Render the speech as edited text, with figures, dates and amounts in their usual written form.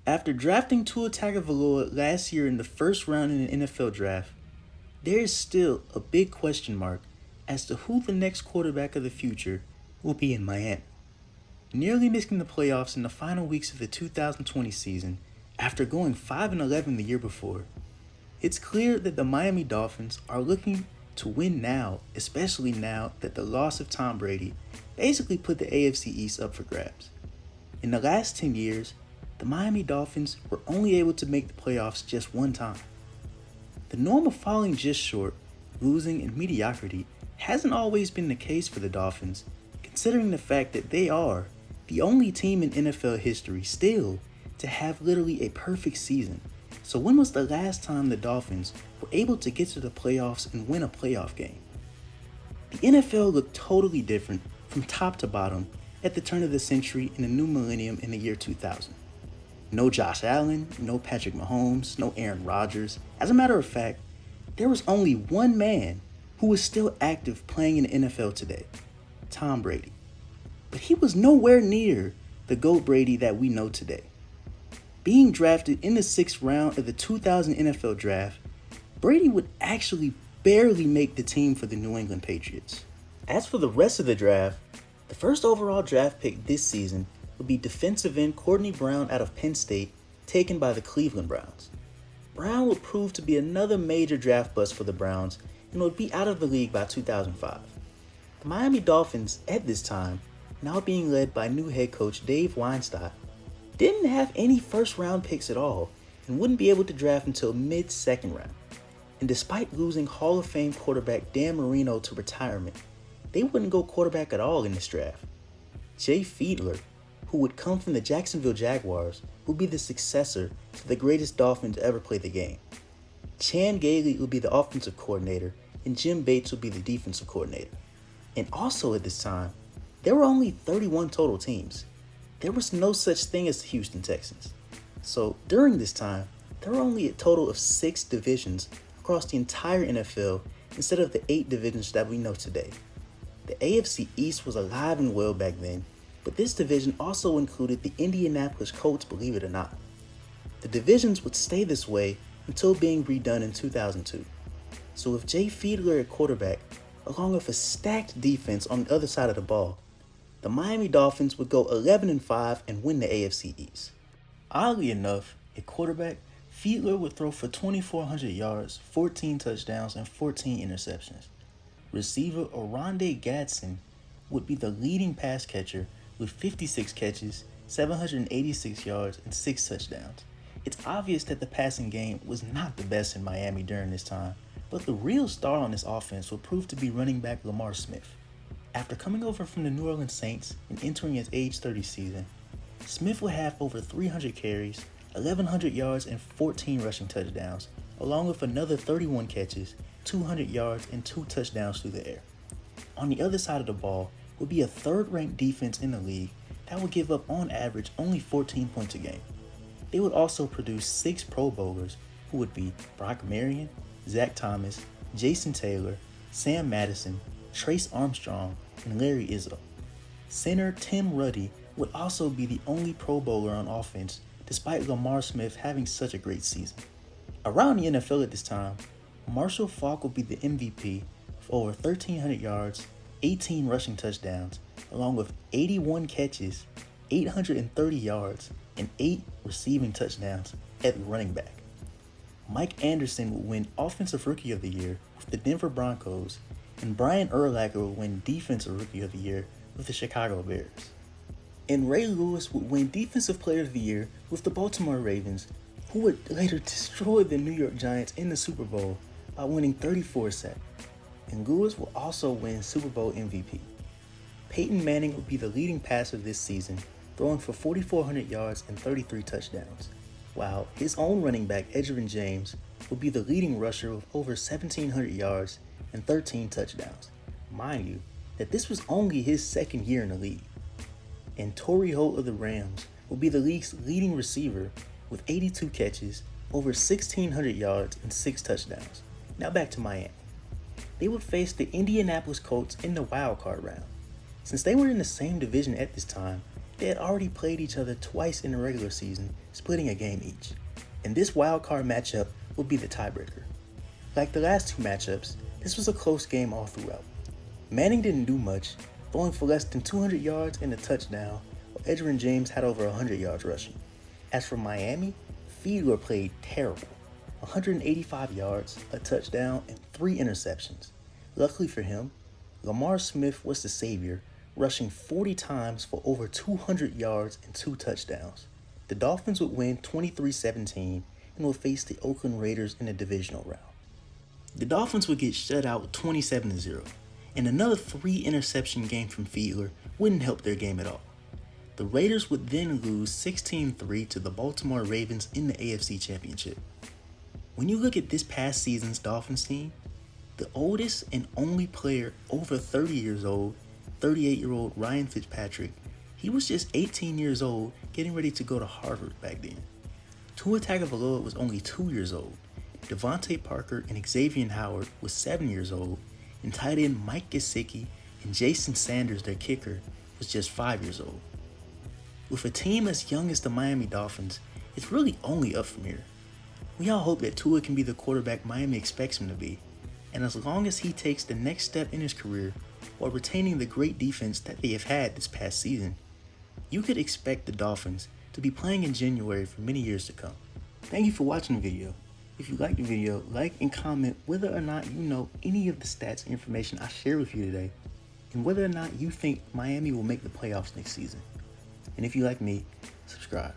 After drafting Tua Tagovoloa last year in the first round in the NFL draft, there is still a big question mark as to who the next quarterback of the future will be in Miami. Nearly missing the playoffs in the final weeks of the 2020 season after going 5-11 the year before, it's clear that the Miami Dolphins are looking to win now, especially now that the loss of Tom Brady basically put the AFC East up for grabs. In the last 10 years, the Miami Dolphins were only able to make the playoffs just one time. The norm of falling just short, losing, and mediocrity hasn't always been the case for the Dolphins, considering the fact that they are the only team in NFL history still to have literally a perfect season. So when was the last time the Dolphins were able to get to the playoffs and win a playoff game? The NFL looked totally different from top to bottom at the turn of the century in the new millennium in the year 2000. No Josh Allen, no Patrick Mahomes, no Aaron Rodgers. As a matter of fact, there was only one man who was still active playing in the NFL today, Tom Brady. But he was nowhere near the GOAT Brady that we know today. Being drafted in the 6th round of the 2000 NFL Draft, Brady would actually barely make the team for the New England Patriots. As for the rest of the draft, the first overall draft pick this season would be defensive end Courtney Brown out of Penn State, taken by the Cleveland Browns. Brown would prove to be another major draft bust for the Browns and would be out of the league by 2005. The Miami Dolphins, at this time, now being led by new head coach Dave Weinstein, didn't have any first-round picks at all and wouldn't be able to draft until mid-second round. And despite losing Hall of Fame quarterback Dan Marino to retirement, they wouldn't go quarterback at all in this draft. Jay Fiedler, who would come from the Jacksonville Jaguars, would be the successor to the greatest Dolphin to ever play the game. Chan Gailey would be the offensive coordinator, and Jim Bates would be the defensive coordinator. And also at this time, there were only 31 total teams. There was no such thing as the Houston Texans. So during this time, there were only a total of 6 divisions across the entire NFL instead of the 8 divisions that we know today. The AFC East was alive and well back then, but this division also included the Indianapolis Colts, believe it or not. The divisions would stay this way until being redone in 2002. So with Jay Fiedler at quarterback, along with a stacked defense on the other side of the ball, the Miami Dolphins would go 11-5 and win the AFC East. Oddly enough, at quarterback, Fiedler would throw for 2,400 yards, 14 touchdowns, and 14 interceptions. Receiver Oronde Gadsden would be the leading pass catcher with 56 catches, 786 yards, and 6 touchdowns. It's obvious that the passing game was not the best in Miami during this time, but the real star on this offense would prove to be running back Lamar Smith. After coming over from the New Orleans Saints and entering his age 30 season, Smith would have over 300 carries, 1,100 yards, and 14 rushing touchdowns, along with another 31 catches, 200 yards, and 2 touchdowns through the air. On the other side of the ball would be a third-ranked defense in the league that would give up on average only 14 points a game. They would also produce 6 Pro Bowlers who would be Brock Marion, Zach Thomas, Jason Taylor, Sam Madison, Trace Armstrong, and Larry Izzo. Center Tim Ruddy would also be the only Pro Bowler on offense despite Lamar Smith having such a great season. Around the NFL at this time, Marshall Faulk would be the MVP with over 1,300 yards, 18 rushing touchdowns, along with 81 catches, 830 yards, and 8 receiving touchdowns at running back. Mike Anderson would win Offensive Rookie of the Year with the Denver Broncos, and Brian Urlacher would win Defensive Rookie of the Year with the Chicago Bears. And Ray Lewis would win Defensive Player of the Year with the Baltimore Ravens, who would later destroy the New York Giants in the Super Bowl by winning 34 sacks. And Lewis will also win Super Bowl MVP. Peyton Manning would be the leading passer this season, throwing for 4,400 yards and 33 touchdowns, while his own running back, Edgerrin James, would be the leading rusher with over 1,700 yards and 13 touchdowns. Mind you, that this was only his second year in the league. And Torrey Holt of the Rams will be the league's leading receiver with 82 catches, over 1,600 yards, and 6 touchdowns. Now back to Miami. They would face the Indianapolis Colts in the wild card round. Since they were in the same division at this time, They had already played each other twice in the regular season, splitting a game each, and this wildcard matchup would be the tiebreaker. Like the last two matchups, this was a close game all throughout. Manning didn't do much, throwing for less than 200 yards and a touchdown, while Edgerrin James had over 100 yards rushing. As for Miami, Fiedler played terrible. 185 yards, a touchdown, and 3 interceptions. Luckily for him, Lamar Smith was the savior, rushing 40 times for over 200 yards and 2 touchdowns. The Dolphins would win 23-17 and would face the Oakland Raiders in the divisional round. The Dolphins would get shut out 27-0, and another 3 interception game from Fiedler wouldn't help their game at all. The Raiders would then lose 16-3 to the Baltimore Ravens in the AFC Championship. When you look at this past season's Dolphins team, the oldest and only player over 30 years old, 38-year-old Ryan Fitzpatrick, he was just 18 years old getting ready to go to Harvard back then. Tua Tagovoloa was only 2 years old. Devontae Parker and Xavier Howard was 7 years old, and tight end Mike Gesicki and Jason Sanders, their kicker, was just 5 years old. With a team as young as the Miami Dolphins, it's really only up from here. We all hope that Tua can be the quarterback Miami expects him to be, and as long as he takes the next step in his career while retaining the great defense that they have had this past season, you could expect the Dolphins to be playing in January for many years to come. Thank you for watching the video. If you liked the video, like and comment whether or not you know any of the stats and information I shared with you today, and whether or not you think Miami will make the playoffs next season. And if you like me, subscribe.